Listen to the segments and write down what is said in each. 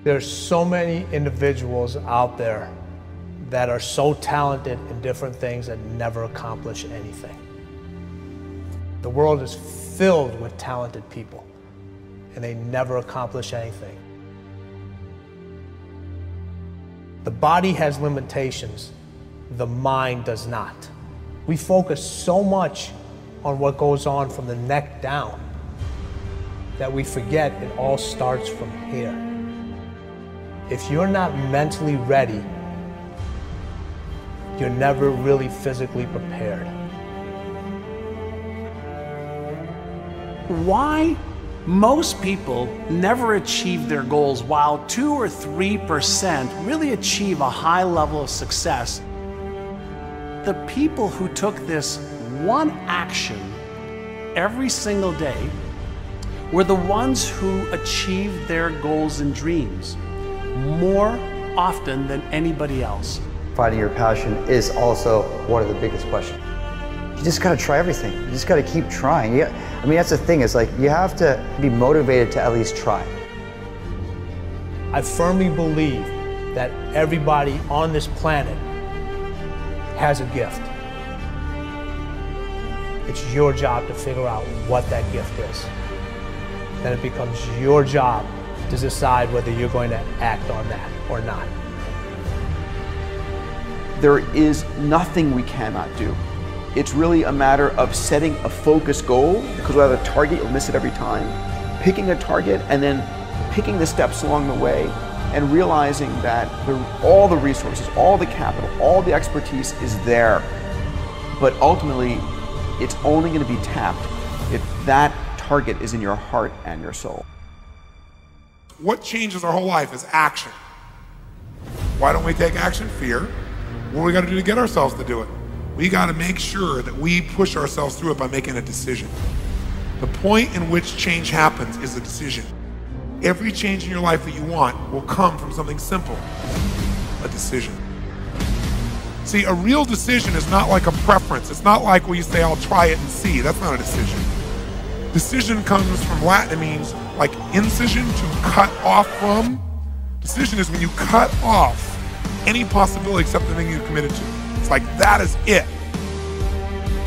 There's so many individuals out there that are so talented in different things that never accomplish anything. The world is filled with talented people, and they never accomplish anything. The body has limitations, the mind does not. We focus so much on what goes on from the neck down that we forget it all starts from here. If you're not mentally ready, you're never really physically prepared. Why most people never achieve their goals while 2 or 3% really achieve a high level of success? The people who took this one action every single day were the ones who achieved their goals and dreams more often than anybody else. Finding your passion is also one of the biggest questions. You just gotta try everything. You just gotta keep trying. I mean, that's the thing, is like, you have to be motivated to at least try. I firmly believe that everybody on this planet has a gift. It's your job to figure out what that gift is. Then it becomes your job to decide whether you're going to act on that or not. There is nothing we cannot do. It's really a matter of setting a focused goal, because without a target, you'll miss it every time. Picking a target and then picking the steps along the way and realizing that all the resources, all the capital, all the expertise is there. But ultimately, it's only going to be tapped if that target is in your heart and your soul. What changes our whole life is action. Why don't we take action? Fear. What do we got to do to get ourselves to do it? We got to make sure that we push ourselves through it by making a decision. The point in which change happens is a decision. Every change in your life that you want will come from something simple, a decision. See, a real decision is not like a preference. It's not like where you say, I'll try it and see. That's not a decision. Decision comes from Latin. It means like incision, to cut off from. Decision is when you cut off any possibility except the thing you committed to. It's like, that is it.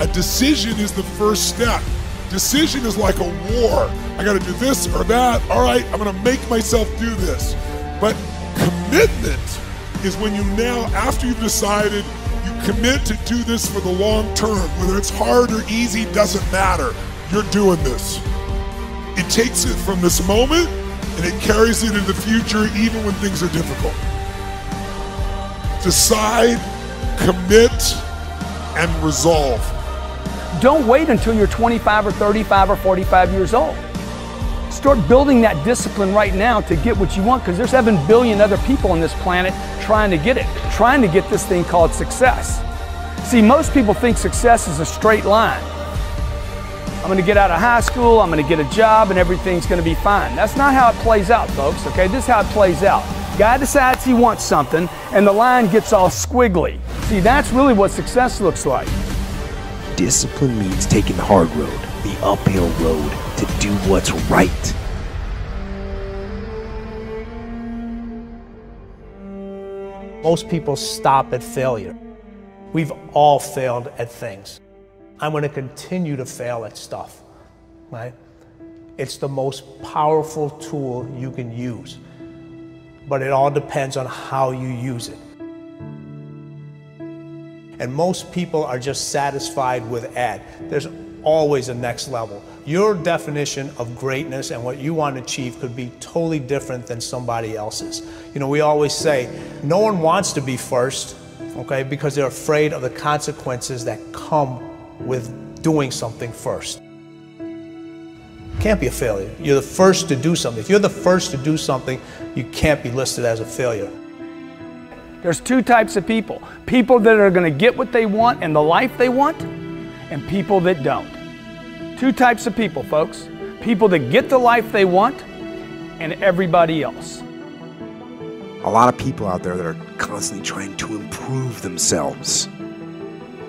A decision is the first step. Decision is like a war. I gotta do this or that. All right, I'm gonna make myself do this. But commitment is when you now, after you've decided, you commit to do this for the long term. Whether it's hard or easy, doesn't matter. You're doing this. It takes it from this moment and it carries it into the future even when things are difficult. Decide, commit, and resolve. Don't wait until you're 25 or 35 or 45 years old. Start building that discipline right now to get what you want, because there's 7 billion other people on this planet trying to get it, trying to get this thing called success. See, most people think success is a straight line. I'm gonna get out of high school, I'm gonna get a job, and everything's gonna be fine. That's not how it plays out, folks, okay? This is how it plays out. Guy decides he wants something, and the line gets all squiggly. See, that's really what success looks like. Discipline means taking the hard road, the uphill road, to do what's right. Most people stop at failure. We've all failed at things. I'm going to continue to fail at stuff, right? It's the most powerful tool you can use, but it all depends on how you use it. And most people are just satisfied with Ed. There's always a next level. Your definition of greatness and what you want to achieve could be totally different than somebody else's. You know, we always say, no one wants to be first, okay, because they're afraid of the consequences that come with doing something first. Can't be a failure. You're the first to do something. If you're the first to do something, you can't be listed as a failure. There's 2 types of people. People that are going to get what they want and the life they want, and people that don't. 2 types of people, folks. People that get the life they want, and everybody else. A lot of people out there that are constantly trying to improve themselves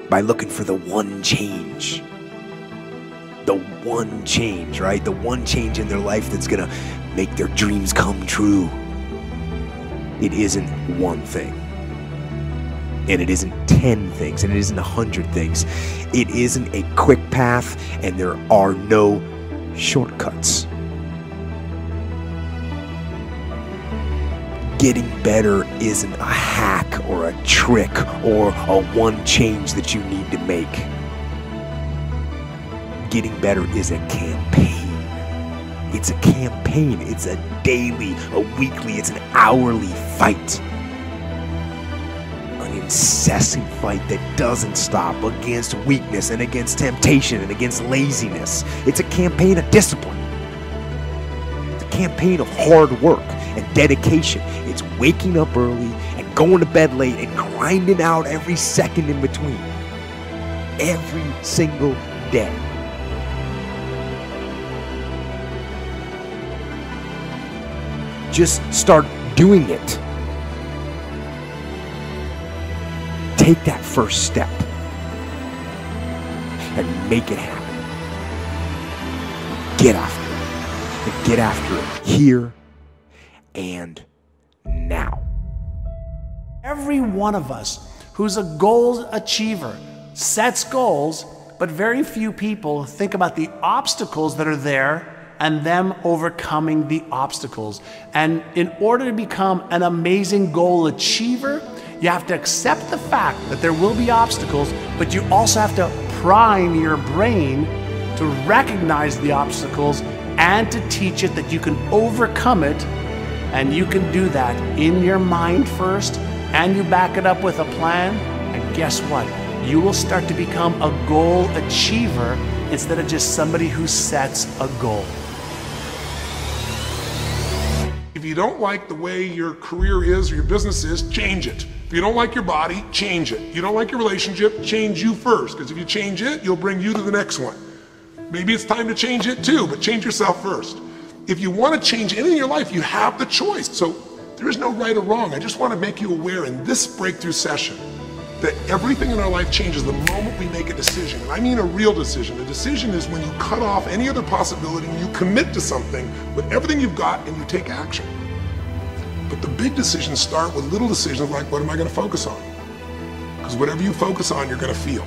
by looking for the one change. The one change, right? The one change in their life that's gonna make their dreams come true. it isn't one thing. And it isn't 10 things, and it isn't 100 things. It isn't a quick path, and there are no shortcuts. Getting better isn't a hack or a trick or a one change that you need to make. Getting better is a campaign. It's a campaign. It's a daily, a weekly, it's an hourly fight. An incessant fight that doesn't stop against weakness and against temptation and against laziness. It's a campaign of discipline. It's a campaign of hard work and dedication. It's waking up early and going to bed late and grinding out every second in between. Every single day. Just start doing it. Take that first step and make it happen. Get after it. And get after it here and now. Every one of us who's a goal achiever sets goals, but very few people think about the obstacles that are there and them overcoming the obstacles. And in order to become an amazing goal achiever, you have to accept the fact that there will be obstacles, but you also have to prime your brain to recognize the obstacles and to teach it that you can overcome it. And you can do that in your mind first, and you back it up with a plan. And guess what? You will start to become a goal achiever instead of just somebody who sets a goal. If you don't like the way your career is or your business is, change it. If you don't like your body, change it. You don't like your relationship, change you first. Because if you change it, you'll bring you to the next one. Maybe it's time to change it too, but change yourself first. If you want to change anything in your life, you have the choice. So there is no right or wrong. I just want to make you aware in this breakthrough session that everything in our life changes the moment we make a decision. And I mean a real decision. A decision is when you cut off any other possibility and you commit to something with everything you've got and you take action. But the big decisions start with little decisions like, what am I going to focus on? Because whatever you focus on, you're going to feel.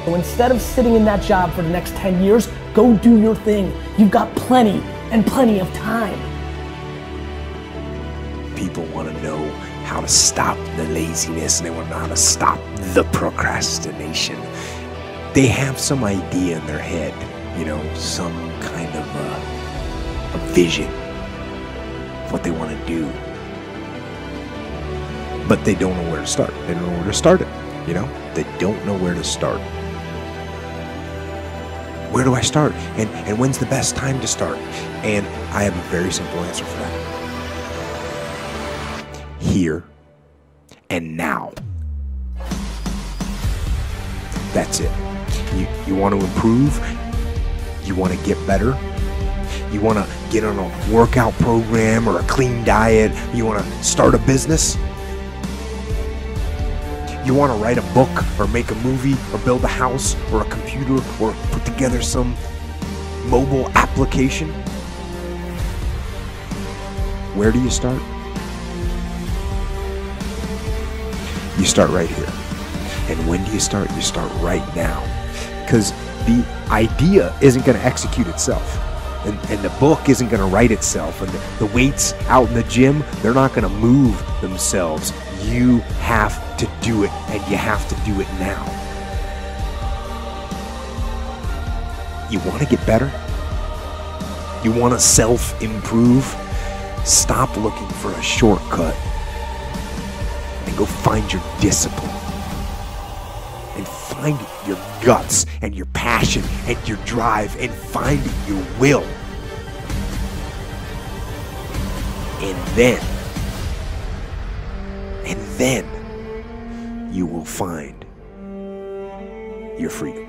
So instead of sitting in that job for the next 10 years, go do your thing. You've got plenty and plenty of time. People want to know how to stop the laziness, and they want to know how to stop the procrastination. They have some idea in their head, you know, some kind of a vision of what they want to do. But they don't know where to start. They don't know where to start it, you know? They don't know where to start. Where do I start? And when's the best time to start? And I have a very simple answer for that. Here and now. That's it. You want to improve? You want to get better? You want to get on a workout program or a clean diet? You want to start a business? You want to write a book or make a movie or build a house or a computer or put together some mobile application? Where do you start? You start right here. And when do you start? You start right now. Because the idea isn't going to execute itself. And the book isn't going to write itself. And the weights out in the gym, they're not going to move themselves. You have to do it, and you have to do it now. You want to get better? You want to self-improve? Stop looking for a shortcut and go find your discipline. And find your guts and your passion and your drive and find your will. And then you will find your freedom.